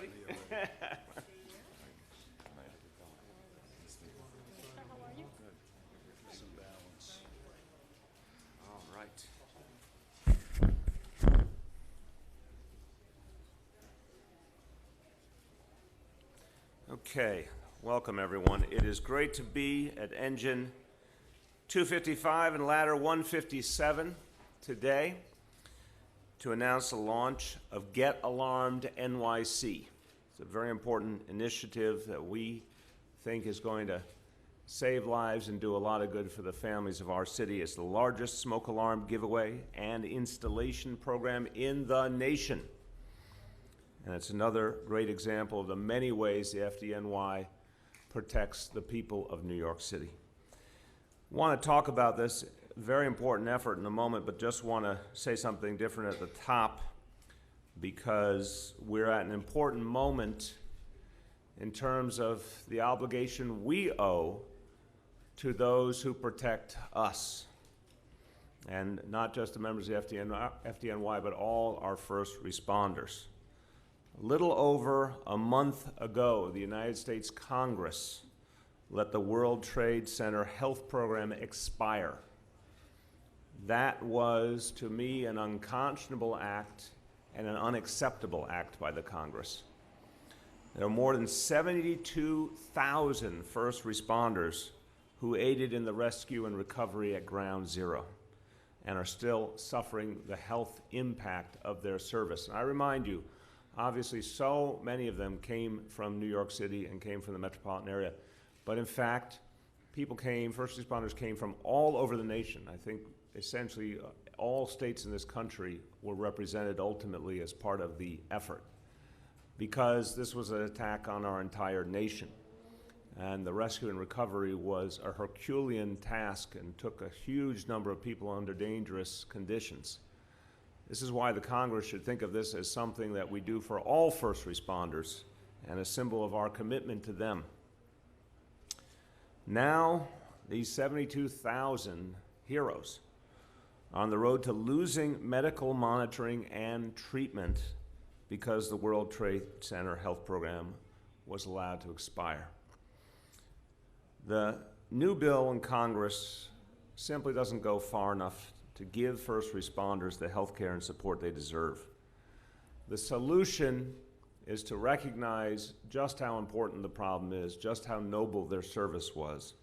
buddy. How are you? Some balance. All right. Okay, welcome everyone. It is great to be at Engine 255 and Ladder 157 today to announce the launch of Get Alarmed NYC. It's a very important initiative that we think is going to save lives and do a lot of good for the families of our city. It's the largest smoke alarm giveaway and installation program in the nation. And it's another great example of the many ways the FDNY protects the people of New York City. I want to talk about this very important effort in a moment, but just want to say something different at the top because we're at an important moment in terms of the obligation we owe to those who protect us. And not just the members of the FDNY, but all our first responders. A little over a month ago, the United States Congress let the World Trade Center health program expire. That was, to me, an unconscionable act and an unacceptable act by the Congress. There are more than 72,000 first responders who aided in the rescue and recovery at Ground Zero and are still suffering the health impact of their service. And I remind you, obviously, so many of them came from New York City and came from the metropolitan area. But in fact, first responders came from all over the nation. I think essentially all states in this country were represented ultimately as part of the effort because this was an attack on our entire nation. And the rescue and recovery was a Herculean task and took a huge number of people under dangerous conditions. This is why the Congress should think of this as something that we do for all first responders and a symbol of our commitment to them. Now, these 72,000 heroes are on the road to losing medical monitoring and treatment because the World Trade Center health program was allowed to expire. The new bill in Congress simply doesn't go far enough to give first responders the health care and support they deserve. The solution is to recognize just how important the problem is, just how noble their service was,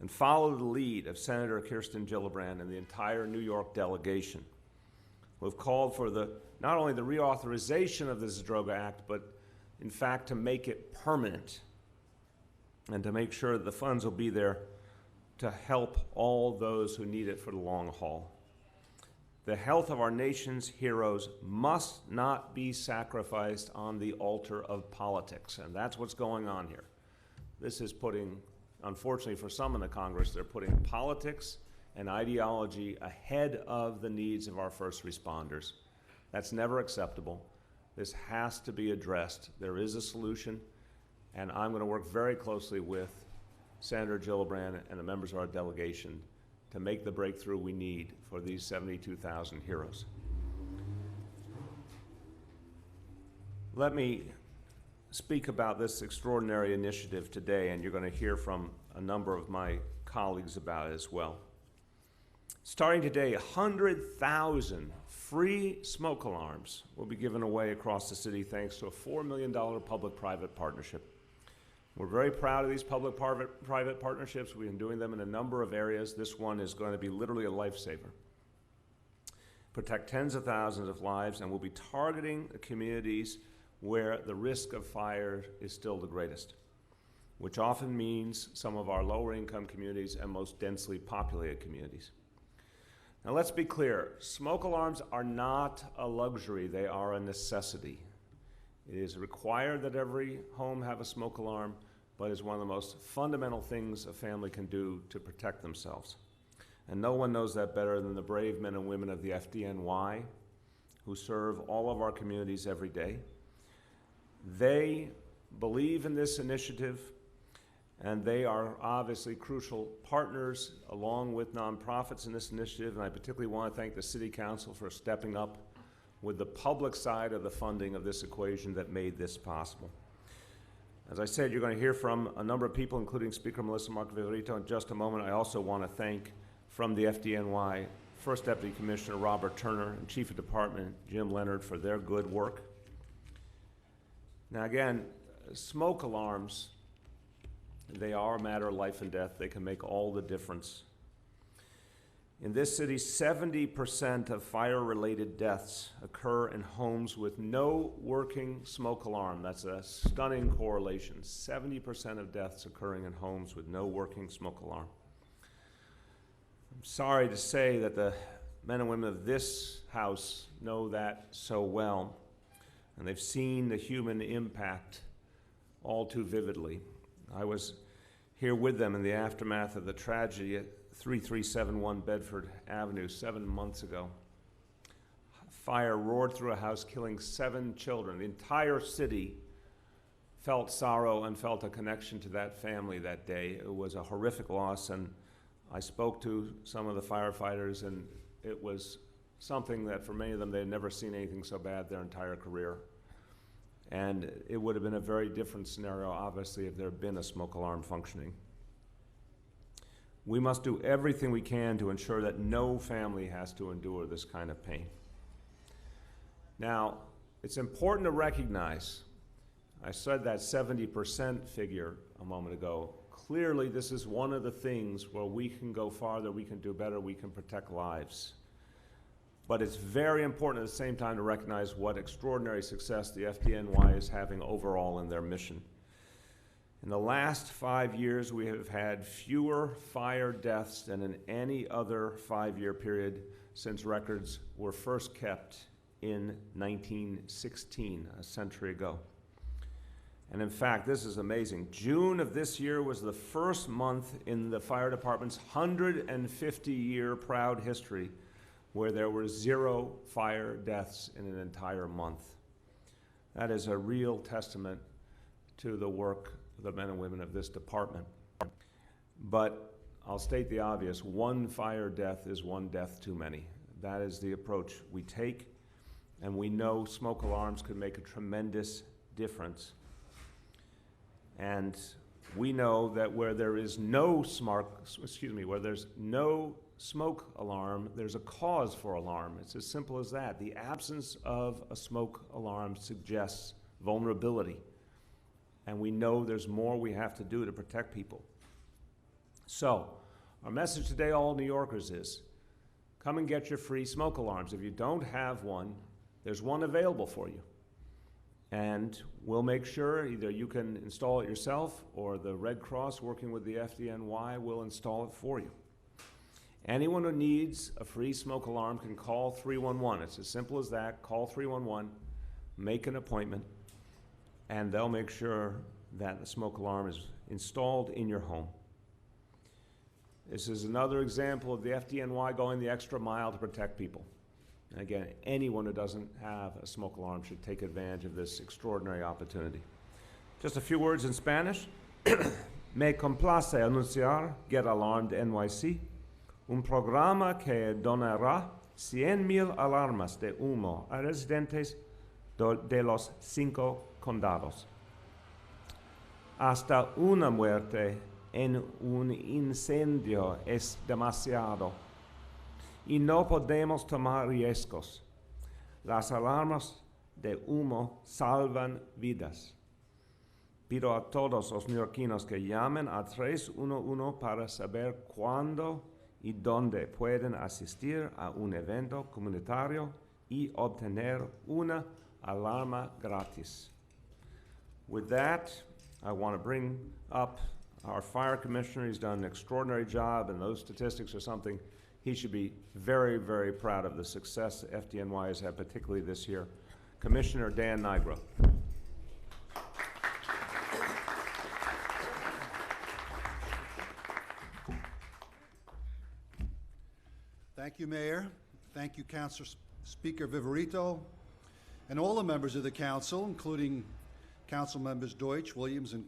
and follow the lead of Senator Kirsten Gillibrand and the entire New York delegation, who have called for not only the reauthorization of the Zadroga Act, but in fact to make it permanent and to make sure that the funds will be there to help all those who need it for the long haul. The health of our nation's heroes must not be sacrificed on the altar of politics, and that's what's going on here. This is putting, unfortunately for some in the Congress, they're putting politics and ideology ahead of the needs of our first responders. That's never acceptable. This has to be addressed. There is a solution, and I'm going to work very closely with Senator Gillibrand and the members of our delegation to make the breakthrough we need for these 72,000 heroes. Let me speak about this extraordinary initiative today, and you're going to hear from a number of my colleagues about it as well. Starting today, 100,000 free smoke alarms will be given away across the city thanks to a $4 million public-private partnership. We're very proud of these public-private partnerships. We've been doing them in a number of areas. This one is going to be literally a lifesaver. Protect tens of thousands of lives, and we'll be targeting the communities where the risk of fire is still the greatest, which often means some of our lower income communities and most densely populated communities. Now let's be clear, smoke alarms are not a luxury, they are a necessity. It is required that every home have a smoke alarm, but it's one of the most fundamental things a family can do to protect themselves. And no one knows that better than the brave men and women of the FDNY who serve all of our communities every day. They believe in this initiative, and they are obviously crucial partners along with nonprofits in this initiative, and I particularly want to thank the City Council for stepping up with the public side of the funding of this equation that made this possible. As I said, you're going to hear from a number of people, including Speaker Melissa Mark-Viverito in just a moment. I also want to thank, from the FDNY, First Deputy Commissioner Robert Turner and Chief of Department Jim Leonard for their good work. Now again, smoke alarms, they are a matter of life and death. They can make all the difference. In this city, 70% of fire-related deaths occur in homes with no working smoke alarm. That's a stunning correlation. 70% of deaths occurring in homes with no working smoke alarm. I'm sorry to say that the men and women of this House know that so well, and they've seen the human impact all too vividly. I was here with them in the aftermath of the tragedy at 3371 Bedford Avenue 7 months ago. Fire roared through a house, killing 7 children. The entire city felt sorrow and felt a connection to that family that day. It was a horrific loss, and I spoke to some of the firefighters, and it was something that for many of them, they had never seen anything so bad their entire career. And it would have been a very different scenario, obviously, if there had been a smoke alarm functioning. We must do everything we can to ensure that no family has to endure this kind of pain. Now, it's important to recognize, I said that 70% figure a moment ago. Clearly, this is one of the things where we can go farther, we can do better, we can protect lives. But it's very important at the same time to recognize what extraordinary success the FDNY is having overall in their mission. In the last 5 years, we have had fewer fire deaths than in any other 5-year period since records were first kept in 1916, a century ago. And in fact, this is amazing. June of this year was the first month in the fire department's 150-year proud history where there were 0 fire deaths in an entire month. That is a real testament to the work of the men and women of this department. But I'll state the obvious, 1 fire death is 1 death too many. That is the approach we take, and we know smoke alarms could make a tremendous difference. And we know that where there is no where there's no smoke alarm, there's a cause for alarm. It's as simple as that. The absence of a smoke alarm suggests vulnerability. And we know there's more we have to do to protect people. So, our message today, all New Yorkers, is come and get your free smoke alarms. If you don't have one, there's one available for you. And we'll make sure either you can install it yourself or the Red Cross, working with the FDNY, will install it for you. Anyone who needs a free smoke alarm can call 311. It's as simple as that. Call 311, make an appointment, and they'll make sure that the smoke alarm is installed in your home. This is another example of the FDNY going the extra mile to protect people. And again, anyone who doesn't have a smoke alarm should take advantage of this extraordinary opportunity. Just a few words in Spanish. Me complace anunciar Get Alarmed NYC, un programa que donará 100,000 alarmas de humo a residentes de los 5 condados. Hasta una muerte en un incendio es demasiado y no podemos tomar riesgos. Las alarmas de humo salvan vidas. Pido a todos los neoyorquinos que llamen a 311 para saber cuándo y dónde pueden asistir a un evento comunitario y obtener una alarma gratis. With that, I want to bring up our fire commissioner. He's done an extraordinary job, and those statistics are something he should be very, very proud of, the success FDNY has had, particularly this year. Commissioner Dan Nigro. Thank you, Mayor. Thank you, Councilor Speaker Viverito, and all the members of the Council, including Council members Deutsch, Williams, and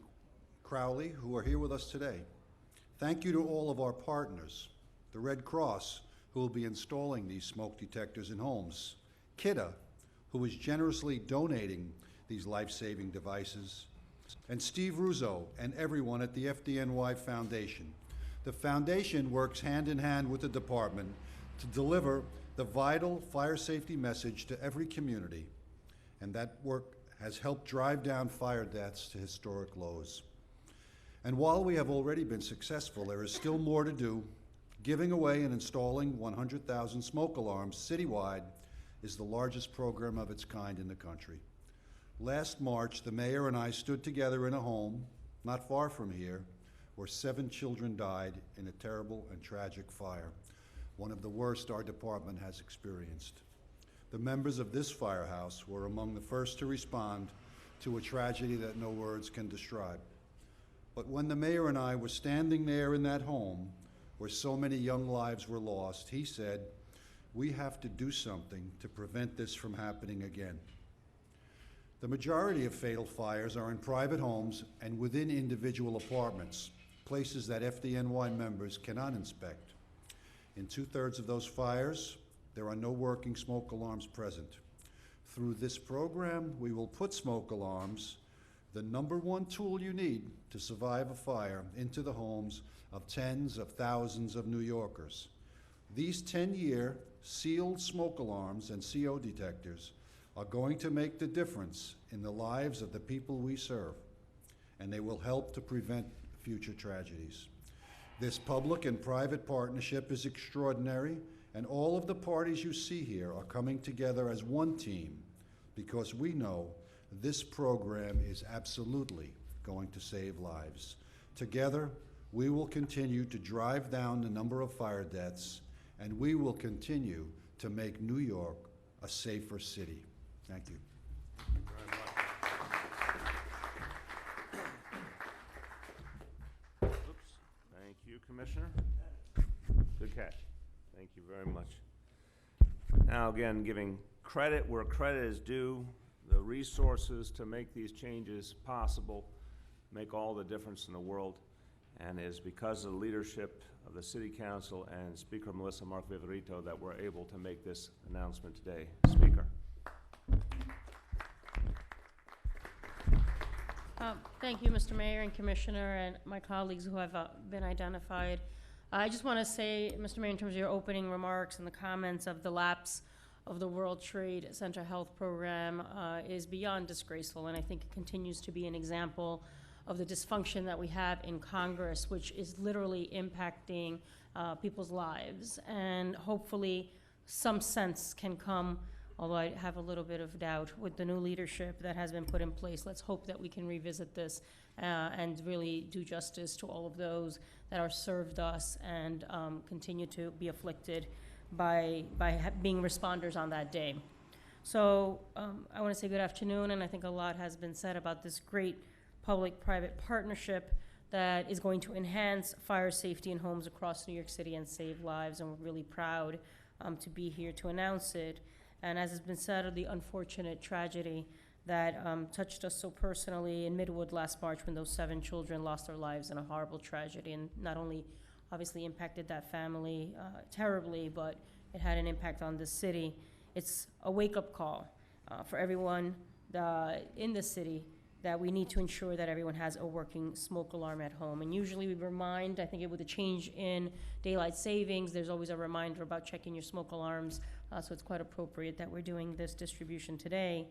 Crowley, who are here with us today. Thank you to all of our partners, the Red Cross, who will be installing these smoke detectors in homes, KIDA, who is generously donating these life-saving devices, and Steve Russo and everyone at the FDNY Foundation. The foundation works hand in hand with the department to deliver the vital fire safety message to every community, and that work has helped drive down fire deaths to historic lows. And while we have already been successful, there is still more to do. Giving away and installing 100,000 smoke alarms citywide is the largest program of its kind in the country. Last March, the mayor and I stood together in a home not far from here where 7 children died in a terrible and tragic fire, one of the worst our department has experienced. The members of this firehouse were among the first to respond to a tragedy that no words can describe. But when the mayor and I were standing there in that home where so many young lives were lost, he said, "We have to do something to prevent this from happening again." The majority of fatal fires are in private homes and within individual apartments, places that FDNY members cannot inspect. In 2/3 of those fires, there are no working smoke alarms present. Through this program, we will put smoke alarms, the #1 tool you need to survive a fire, into the homes of tens of thousands of New Yorkers. These 10-year sealed smoke alarms and CO detectors are going to make the difference in the lives of the people we serve, and they will help to prevent future tragedies. This public and private partnership is extraordinary, and all of the parties you see here are coming together as one team because we know this program is absolutely going to save lives. Together, we will continue to drive down the number of fire deaths, and we will continue to make New York a safer city. Thank you. Oops. Thank you, Commissioner. Good catch. Thank you very much. Now, again, giving credit where credit is due, the resources to make these changes possible make all the difference in the world, and is because of the leadership of the City Council and Speaker Melissa Mark Viverito that we're able to make this announcement today. Speaker. Thank you, Mr. Mayor and Commissioner, and my colleagues who have been identified. I just want to say, Mr. Mayor, in terms of your opening remarks and the comments of the lapse of the World Trade Center Health Program is beyond disgraceful, and I think it continues to be an example of the dysfunction that we have in Congress, which is literally impacting people's lives. And hopefully some sense can come, although I have a little bit of doubt, with the new leadership that has been put in place. Let's hope that we can revisit this and really do justice to all of those that are served us and continue to be afflicted by being responders on that day. So I want to say good afternoon, and I think a lot has been said about this great public-private partnership that is going to enhance fire safety in homes across New York City and save lives, and we're really proud to be here to announce it. And as has been said, of the unfortunate tragedy that touched us so personally in Midwood last March when those 7 children lost their lives in a horrible tragedy, and not only obviously impacted that family terribly, but it had an impact on the city. It's a wake-up call for everyone in the city that we need to ensure that everyone has a working smoke alarm at home. And usually we remind, I think with the change in daylight savings, there's always a reminder about checking your smoke alarms, so it's quite appropriate that we're doing this distribution today.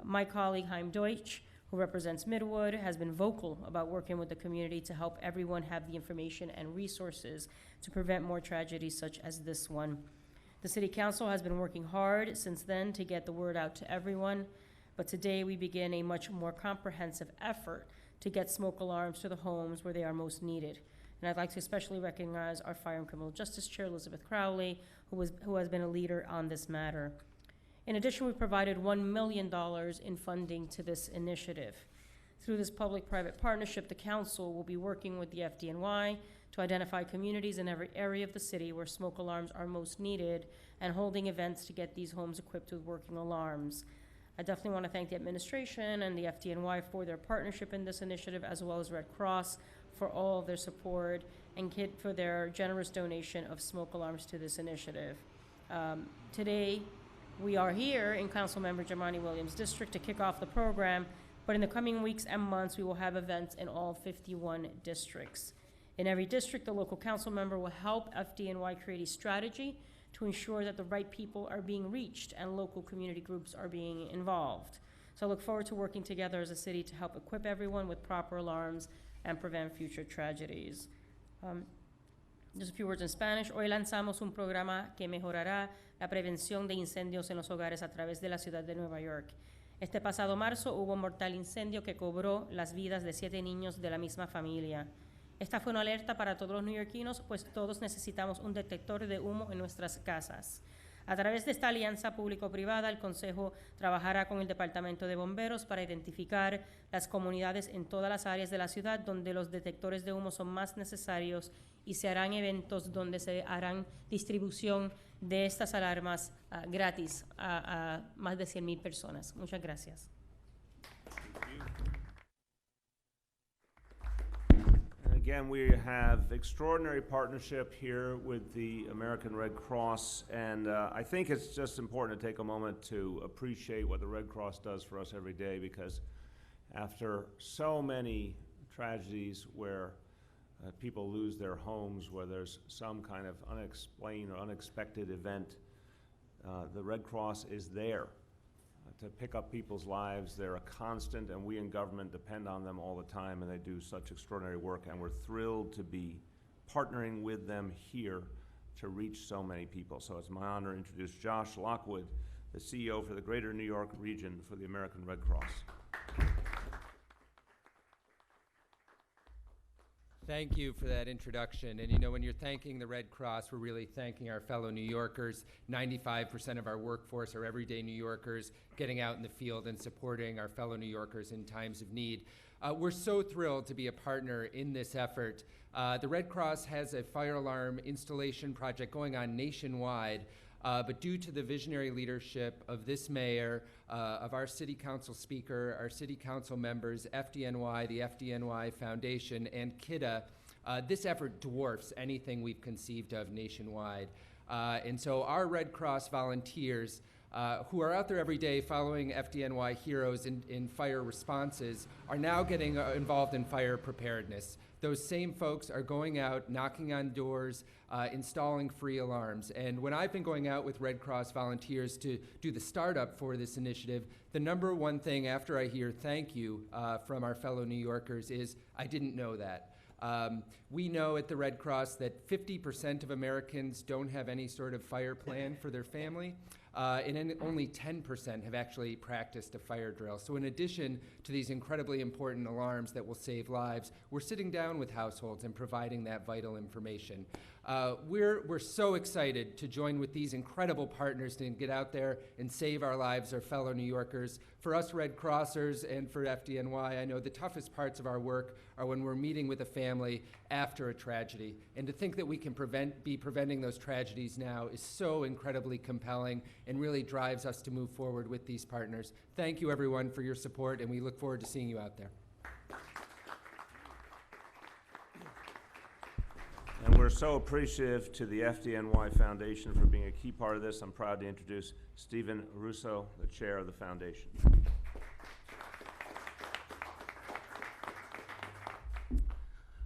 My colleague, Chaim Deutsch, who represents Midwood, has been vocal about working with the community to help everyone have the information and resources to prevent more tragedies such as this one. The City Council has been working hard since then to get the word out to everyone, but today we begin a much more comprehensive effort to get smoke alarms to the homes where they are most needed. And I'd like to especially recognize our Fire and Criminal Justice Chair, Elizabeth Crowley, who has been a leader on this matter. In addition, we provided $1 million in funding to this initiative. Through this public-private partnership, the Council will be working with the FDNY to identify communities in every area of the city where smoke alarms are most needed and holding events to get these homes equipped with working alarms. I definitely want to thank the administration and the FDNY for their partnership in this initiative, as well as Red Cross for all of their support, and KID for their generous donation of smoke alarms to this initiative. Today, We are here in Councilmember Jamani Williams' district to kick off the program, but in the coming weeks and months, we will have events in all 51 districts. In every district, the local council member will help FDNY create a strategy to ensure that the right people are being reached and local community groups are being involved. So I look forward to working together as a city to help equip everyone with proper alarms and prevent future tragedies. Just a few words in Spanish. Hoy lanzamos un programa que mejorará la prevención de incendios en los hogares a través de la ciudad de Nueva York. Este pasado marzo hubo un mortal incendio que cobró las vidas de 7 niños de la misma familia. Esta fue una alerta para todos los neoyorquinos, pues todos necesitamos un detector de humo en nuestras casas. A través de esta alianza público-privada, el Consejo trabajará con el Departamento de Bomberos para identificar las comunidades en todas las áreas de la ciudad donde los detectores de humo son más necesarios y se harán eventos donde se harán distribución de estas alarmas gratis a más de 100,000 personas. Muchas gracias. Again, we have extraordinary partnership here with the American Red Cross, and I think it's just important to take a moment to appreciate what the Red Cross does for us every day, because after so many tragedies where people lose their homes, where there's some kind of unexplained or unexpected event, the Red Cross is there to pick up people's lives. They're a constant, and we in government depend on them all the time, and they do such extraordinary work, and we're thrilled to be partnering with them here to reach so many people. So it's my honor to introduce Josh Lockwood, the CEO for the Greater New York region for the American Red Cross. Thank you for that introduction. And you know, when you're thanking the Red Cross, we're really thanking our fellow New Yorkers. 95% of our workforce are everyday New Yorkers getting out in the field and supporting our fellow New Yorkers in times of need. We're so thrilled to be a partner in this effort. The Red Cross has a fire alarm installation project going on nationwide. But due to the visionary leadership of this mayor, of our city council speaker, our city council members, FDNY, the FDNY Foundation, and KIDA, this effort dwarfs anything we've conceived of nationwide. And so our Red Cross volunteers, who are out there every day following FDNY heroes in fire responses, are now getting involved in fire preparedness. Those same folks are going out, knocking on doors, installing free alarms. And when I've been going out with Red Cross volunteers to do the startup for this initiative, the number one thing after I hear thank you from our fellow New Yorkers is, I didn't know that. We know at the Red Cross that 50% of Americans don't have any sort of fire plan for their family. And only 10% have actually practiced a fire drill. So in addition to these incredibly important alarms that will save lives, we're sitting down with households and providing that vital information. We're so excited to join with these incredible partners to get out there and save our lives, our fellow New Yorkers. For us Red Crossers and for FDNY, I know the toughest parts of our work are when we're meeting with a family after a tragedy. And to think that we can be preventing those tragedies now is so incredibly compelling and really drives us to move forward with these partners. Thank you everyone for your support, and we look forward to seeing you out there. And we're so appreciative to the FDNY Foundation for being a key part of this. I'm proud to introduce Stephen Russo, the chair of the foundation.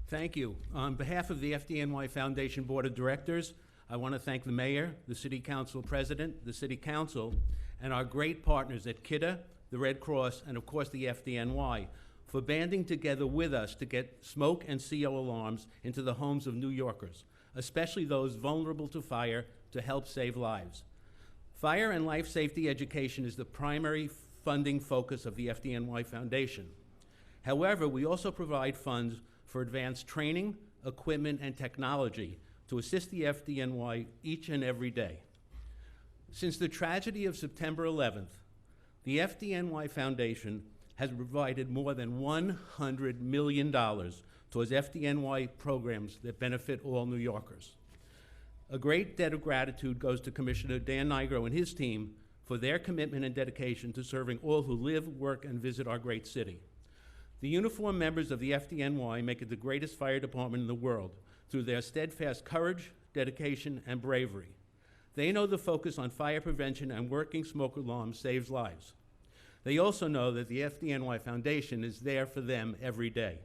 Thank you. On behalf of the FDNY Foundation Board of Directors, I want to thank the mayor, the city council president, the city council, and our great partners at KIDA, the Red Cross, and of course the FDNY for banding together with us to get smoke and CO alarms into the homes of New Yorkers, especially those vulnerable to fire, to help save lives. Fire and life safety education is the primary funding focus of the FDNY Foundation. However, we also provide funds for advanced training, equipment, and technology to assist the FDNY each and every day. Since the tragedy of September 11th, the FDNY Foundation has provided more than $100 million towards FDNY programs that benefit all New Yorkers. A great debt of gratitude goes to Commissioner Dan Nigro and his team for their commitment and dedication to serving all who live, work, and visit our great city. The uniformed members of the FDNY make it the greatest fire department in the world through their steadfast courage, dedication, and bravery. They know the focus on fire prevention and working smoke alarms saves lives. They also know that the FDNY Foundation is there for them every day.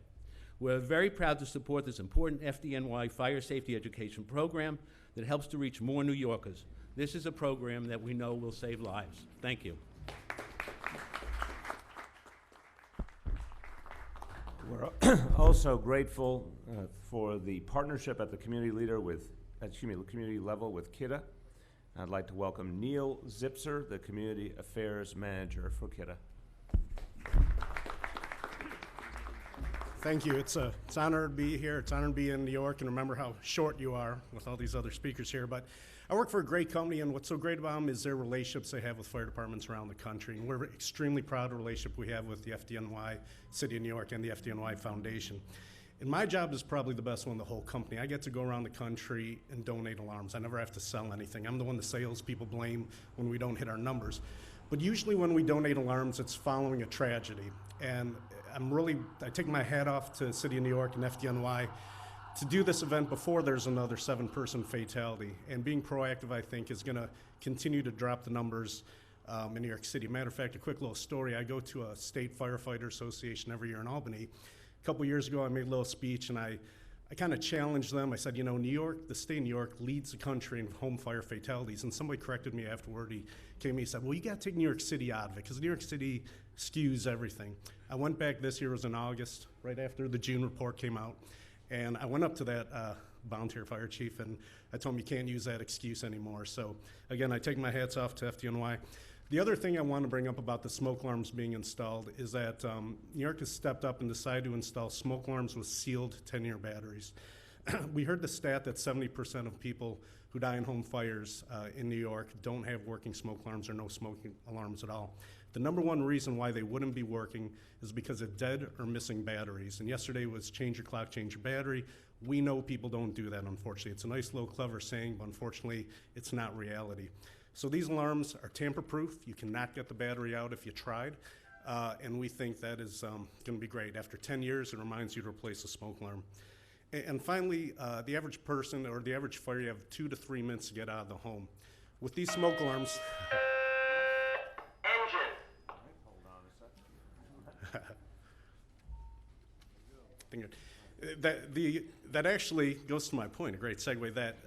We're very proud to support this important FDNY fire safety education program that helps to reach more New Yorkers. This is a program that we know will save lives. Thank you. We're also grateful for the partnership at the community level with KIDA. I'd like to welcome Neil Zipser, the Community Affairs Manager for KIDA. Thank you. It's an honor to be here. It's an honor to be in New York, and remember how short you are with all these other speakers here. But I work for a great company, and what's so great about them is their relationships they have with fire departments around the country. And we're extremely proud of the relationship we have with the FDNY, City of New York, and the FDNY Foundation. And my job is probably the best one in the whole company. I get to go around the country and donate alarms. I never have to sell anything. I'm the one the salespeople blame when we don't hit our numbers. But usually when we donate alarms, it's following a tragedy. And I take my hat off to City of New York and FDNY to do this event before there's another 7-person fatality. And being proactive, I think, is gonna continue to drop the numbers in New York City. Matter of fact, a quick little story. I go to a state firefighter association every year in Albany. A couple years ago, I made a little speech, and I kind of challenged them. I said, you know, New York, the state of New York leads the country in home fire fatalities. And somebody corrected me afterward. He came to me and said, well, you got to take New York City out of it, because New York City skews everything. I went back this year, it was in August, right after the June report came out. And I went up to that volunteer fire chief, and I told him you can't use that excuse anymore. So again, I take my hats off to FDNY. The other thing I want to bring up about the smoke alarms being installed is that New York has stepped up and decided to install smoke alarms with sealed 10-year batteries. We heard the stat that 70% of people who die in home fires in New York don't have working smoke alarms or no smoking alarms at all. The number one reason why they wouldn't be working is because of dead or missing batteries. And yesterday was change your clock, change your battery. We know people don't do that, unfortunately. It's a nice little clever saying, but unfortunately, it's not reality. So these alarms are tamper-proof. You cannot get the battery out if you tried. And we think that is going to be great. After 10 years, it reminds you to replace a smoke alarm. And finally, the average person or the average fire, you have 2 to 3 minutes to get out of the home. With these smoke alarms... That actually goes to my point, a great segue, that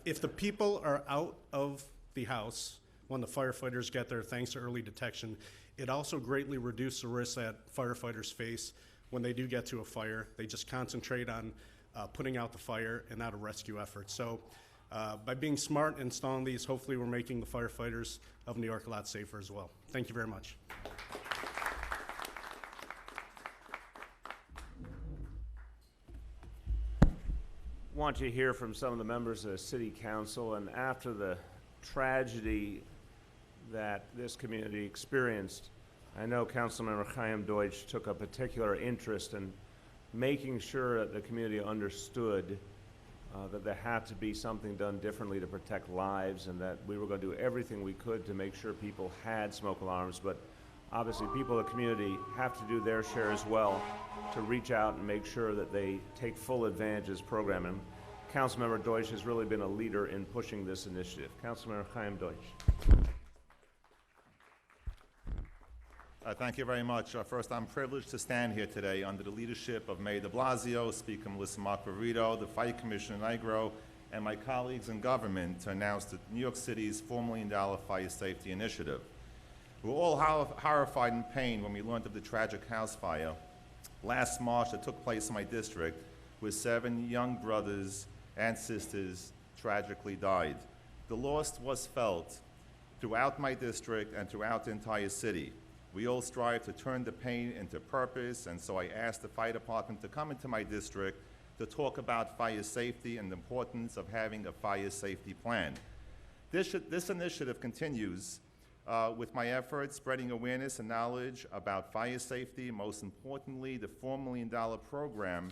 if the people are out of the house when the firefighters get there, thanks to early detection, it also greatly reduces the risk that firefighters face when they do get to a fire. They just concentrate on putting out the fire and not a rescue effort. So by being smart and installing these, hopefully we're making the firefighters of New York a lot safer as well. Thank you very much. Want to hear from some of the members of the City Council, and after the tragedy that this community experienced, I know Councilmember Chaim Deutsch took a particular interest in making sure that the community understood that there had to be something done differently to protect lives, and that we were going to do everything we could to make sure people had smoke alarms. But obviously people in the community have to do their share as well to reach out and make sure that they take full advantage of this program. And Councilmember Deutsch has really been a leader in pushing this initiative. Councilmember Chaim Deutsch. Thank you very much. First, I'm privileged to stand here today under the leadership of Mayor de Blasio, Speaker Melissa Mark-Verito, the Fire Commissioner Nigro, and my colleagues in government to announce the New York City's $4 million fire safety initiative. We were all horrified and pained when we learned of the tragic house fire last March that took place in my district, where 7 young brothers and sisters tragically died. The loss was felt throughout my district and throughout the entire city. We all strive to turn the pain into purpose, and so I asked the fire department to come into my district to talk about fire safety and the importance of having a fire safety plan. This initiative continues with my efforts spreading awareness and knowledge about fire safety. Most importantly, the $4 million program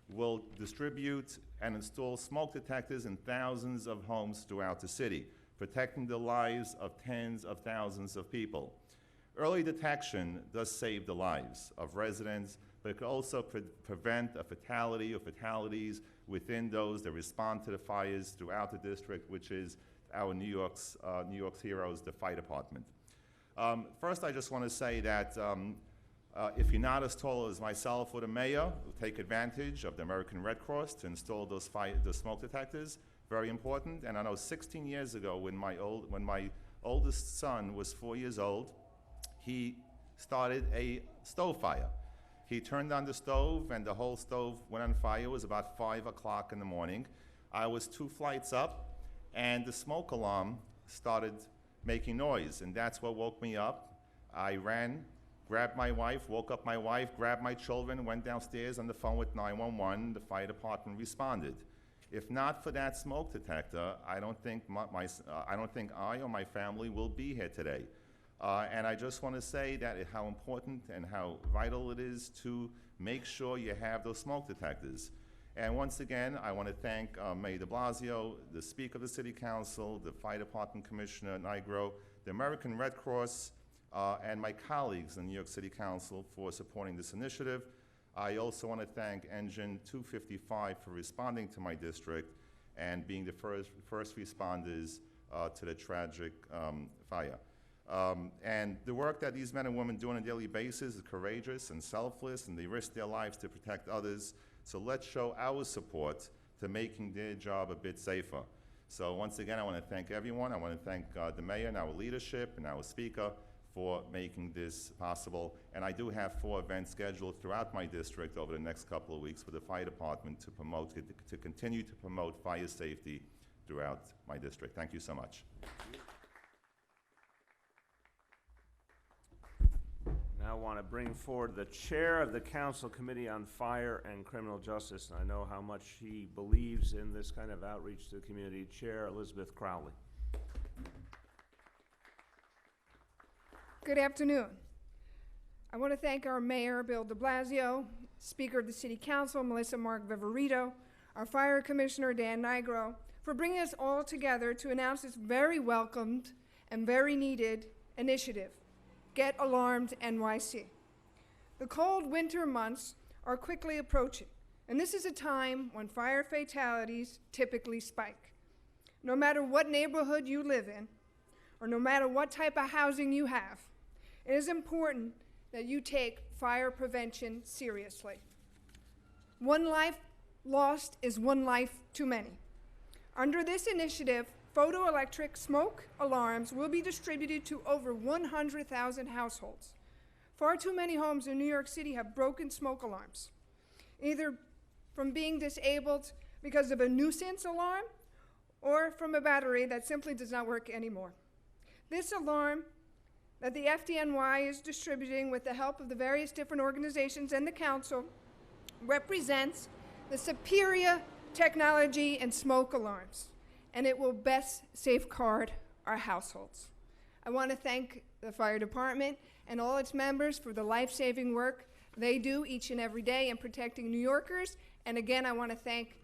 will distribute and install smoke detectors in thousands of homes throughout the city, protecting the lives of tens of thousands of people. Early detection does save the lives of residents, but it can also prevent a fatality or fatalities within those that respond to the fires throughout the district, which is our New York's heroes, the fire department. First, I just want to say that if you're not as tall as myself or the mayor, take advantage of the American Red Cross to install those smoke detectors. Very important. And I know 16 years ago, when my oldest son was 4 years old, he started a stove fire. He turned on the stove, and the whole stove went on fire. It was about 5 o'clock in the morning. I was 2 flights up, and the smoke alarm started making noise, and that's what woke me up. I ran, grabbed my wife, woke up my wife, grabbed my children, went downstairs on the phone with 911. The fire department responded. If not for that smoke detector, I don't think I or my family will be here today. And I just want to say that how important and how vital it is to make sure you have those smoke detectors. And once again, I want to thank Mayor de Blasio, the Speaker of the City Council, the Fire Department Commissioner Nigro, the American Red Cross, and my colleagues in the New York City Council for supporting this initiative. I also want to thank Engine 255 for responding to my district and being the first responders to the tragic fire. And the work that these men and women do on a daily basis is courageous and selfless, and they risk their lives to protect others. So let's show our support to making their job a bit safer. So once again, I want to thank everyone. I want to thank the mayor and our leadership and our speaker for making this possible. And I do have 4 events scheduled throughout my district over the next couple of weeks for the fire department to continue to promote fire safety throughout my district. Thank you so much. Now I want to bring forward the chair of the Council Committee on Fire and Criminal Justice. And I know how much he believes in this kind of outreach to the community. Chair Elizabeth Crowley. Good afternoon. I want to thank our Mayor, Bill de Blasio, Speaker of the City Council, Melissa Mark Viverito, our Fire Commissioner, Dan Nigro, for bringing us all together to announce this very welcomed and very needed initiative, Get Alarmed NYC. The cold winter months are quickly approaching, and this is a time when fire fatalities typically spike. No matter what neighborhood you live in, or no matter what type of housing you have, it is important that you take fire prevention seriously. One life lost is one life too many. Under this initiative, photoelectric smoke alarms will be distributed to over 100,000 households. Far too many homes in New York City have broken smoke alarms, either from being disabled because of a nuisance alarm or from a battery that simply does not work anymore. This alarm that the FDNY is distributing with the help of the various different organizations and the council represents the superior technology in smoke alarms, and it will best safeguard our households. I want to thank the fire department and all its members for the life-saving work they do each and every day in protecting New Yorkers. And again, I want to thank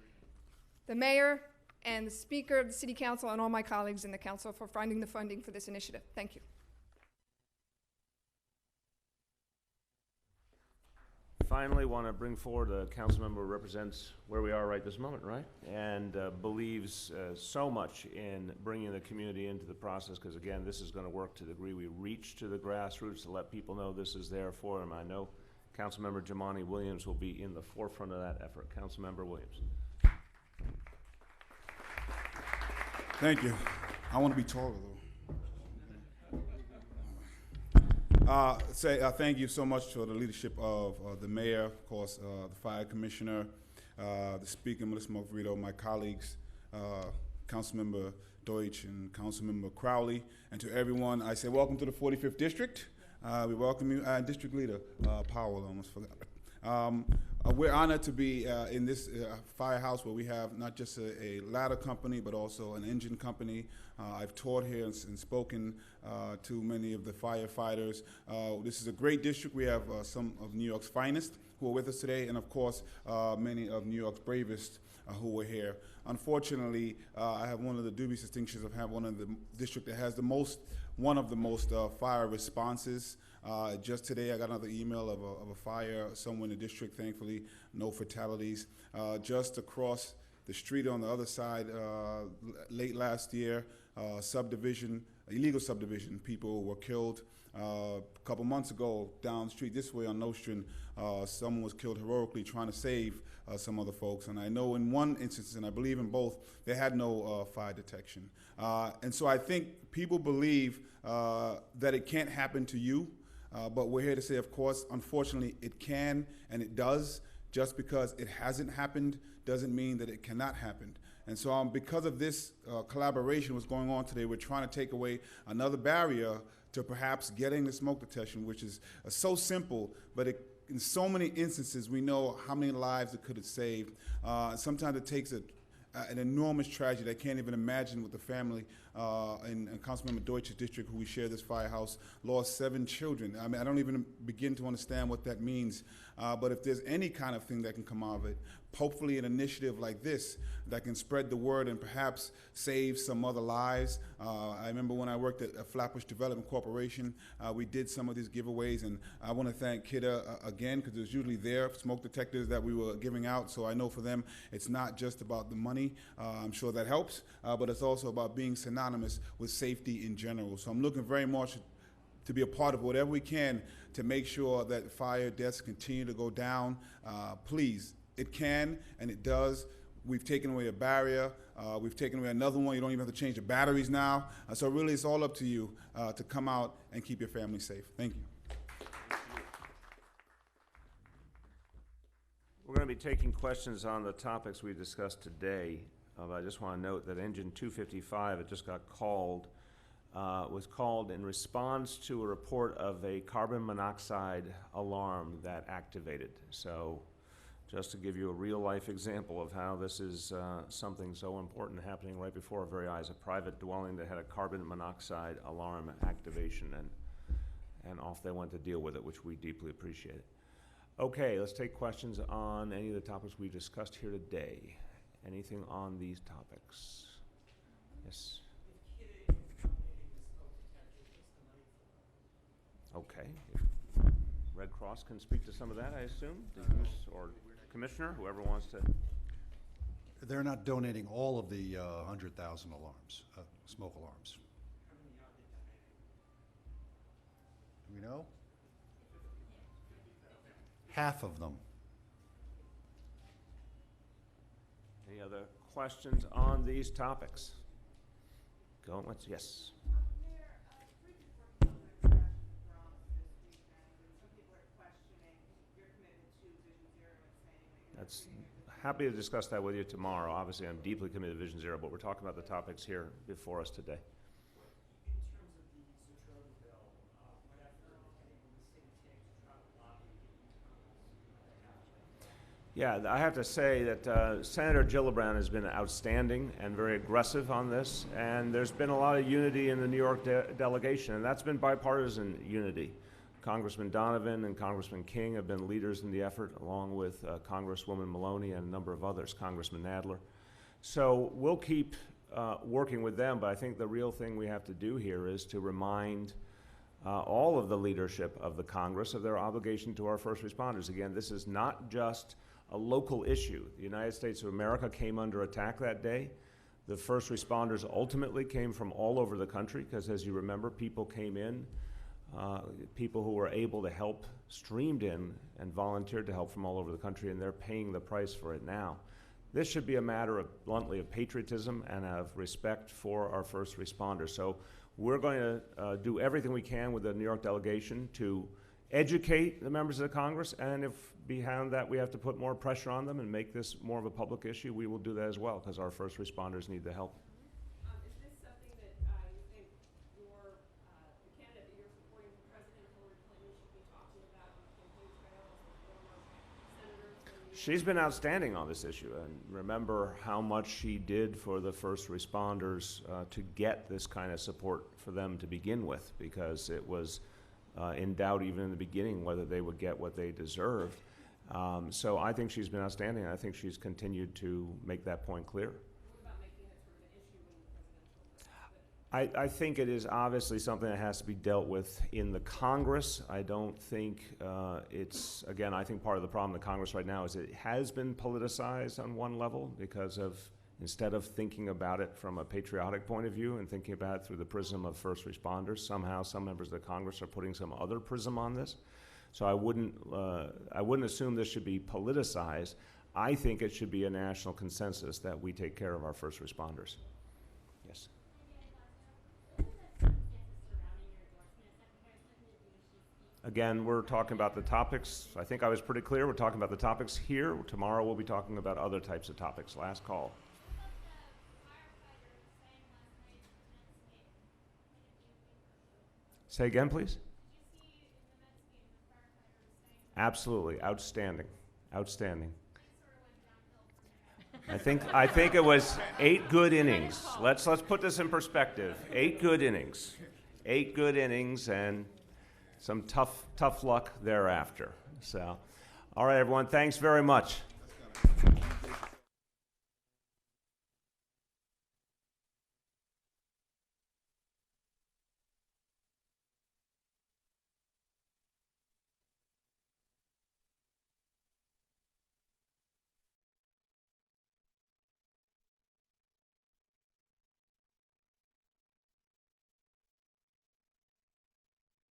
the mayor and the Speaker of the City Council and all my colleagues in the council for finding the funding for this initiative. Thank you. Finally, want to bring forward a council member who represents where we are right this moment, right? And believes so much in bringing the community into the process, because again, this is going to work to the degree we reach to the grassroots to let people know this is there for them. I know Councilmember Jamani Williams will be in the forefront of that effort. Councilmember Williams. Thank you. I want to be taller, though. Thank you so much for the leadership of the mayor, of course, the fire commissioner, the speaker, Melissa Margarito, my colleagues, Councilmember Deutsch and Councilmember Crowley, and to everyone, I say welcome to the 45th District. We welcome you, District Leader Powell, almost forgot. We're honored to be in this firehouse where we have not just a ladder company, but also an engine company. I've taught here and spoken to many of the firefighters. This is a great district. We have some of New York's finest who are with us today, and of course, many of New York's bravest who are here. Unfortunately, I have one of the dubious distinctions of having one of the district that has one of the most fire responses. Just today, I got another email of a fire somewhere in the district. Thankfully, no fatalities. Just across the street on the other side, late last year, subdivision, illegal subdivision. People were killed. A couple months ago, down the street this way on Nostrand, someone was killed heroically trying to save some other folks. And I know in one instance, and I believe in both, they had no fire detection. And so I think people believe that it can't happen to you, but we're here to say, of course, unfortunately, it can and it does. Just because it hasn't happened doesn't mean that it cannot happen. And so because of this collaboration what's going on today, we're trying to take away another barrier to perhaps getting the smoke detection, which is so simple, but in so many instances, we know how many lives it could have saved. Sometimes it takes an enormous tragedy. I can't even imagine what the family in Councilmember Deutsch's district, who we share this firehouse, lost 7 children. I mean, I don't even begin to understand what that means. But if there's any kind of thing that can come out of it, hopefully an initiative like this that can spread the word and perhaps save some other lives. I remember when I worked at Flatbush Development Corporation, we did some of these giveaways, and I want to thank Kidda again, because it was usually their smoke detectors that we were giving out, so I know for them it's not just about the money. I'm sure that helps, but it's also about being synonymous with safety in general. So I'm looking very much to be a part of whatever we can to make sure that fire deaths continue to go down. Please, it can and it does. We've taken away a barrier. We've taken away another one. You don't even have to change the batteries now. So really, it's all up to you to come out and keep your family safe. Thank you. We're going to be taking questions on the topics we discussed today. I just want to note that engine 255, it just got called, was called in response to a report of a carbon monoxide alarm that activated. So just to give you a real-life example of how this is something so important happening right before our very eyes, a private dwelling that had a carbon monoxide alarm activation, and off they went to deal with it, which we deeply appreciate. Okay, let's take questions on any of the topics we discussed here today. Anything on these topics? Yes. Okay. Red Cross can speak to some of that, I assume, or Commissioner, whoever wants to. They're not donating all of the 100,000 alarms, smoke alarms. Do we know? Half of them. Any other questions on these topics? Go once, yes. That's happy to discuss that with you tomorrow. Obviously, I'm deeply committed to Vision Zero, but we're talking about the topics here before us today. Yeah, I have to say that Senator Gillibrand has been outstanding and very aggressive on this, and there's been a lot of unity in the New York delegation, and that's been bipartisan unity. Congressman Donovan and Congressman King have been leaders in the effort, along with Congresswoman Maloney and a number of others, Congressman Nadler. So we'll keep working with them, but I think the real thing we have to do here is to remind all of the leadership of the Congress of their obligation to our first responders. Again, this is not just a local issue. The United States of America came under attack that day. The first responders ultimately came from all over the country, because as you remember, people came in, people who were able to help streamed in and volunteered to help from all over the country, and they're paying the price for it now. This should be a matter of, bluntly, of patriotism and of respect for our first responders. So we're going to do everything we can with the New York delegation to educate the members of the Congress, and if behind that we have to put more pressure on them and make this more of a public issue, we will do that as well, because our first responders need the help. Is this something that you think the candidate that you're supporting, President Hillary Clinton, should be talking about on campaign trails with former senators? She's been outstanding on this issue, and remember how much she did for the first responders to get this kind of support for them to begin with, because it was in doubt even in the beginning whether they would get what they deserved. So I think she's been outstanding, and I think she's continued to make that point clear. What about making it sort of an issue in the presidential? I think it is obviously something that has to be dealt with in the Congress. I don't think it's, again, I think part of the problem in the Congress right now is it has been politicized on one level because of instead of thinking about it from a patriotic point of view and thinking about it through the prism of first responders, somehow some members of the Congress are putting some other prism on this. So I wouldn't assume this should be politicized. I think it should be a national consensus that we take care of our first responders. Yes. Again, we're talking about the topics. I think I was pretty clear. We're talking about the topics here. Tomorrow we'll be talking about other types of topics. Last call. Say again, please. Absolutely. Outstanding. Outstanding. I think it was 8 good innings. Let's put this in perspective. 8 good innings. 8 good innings and some tough luck thereafter. So, all right, everyone, thanks very much.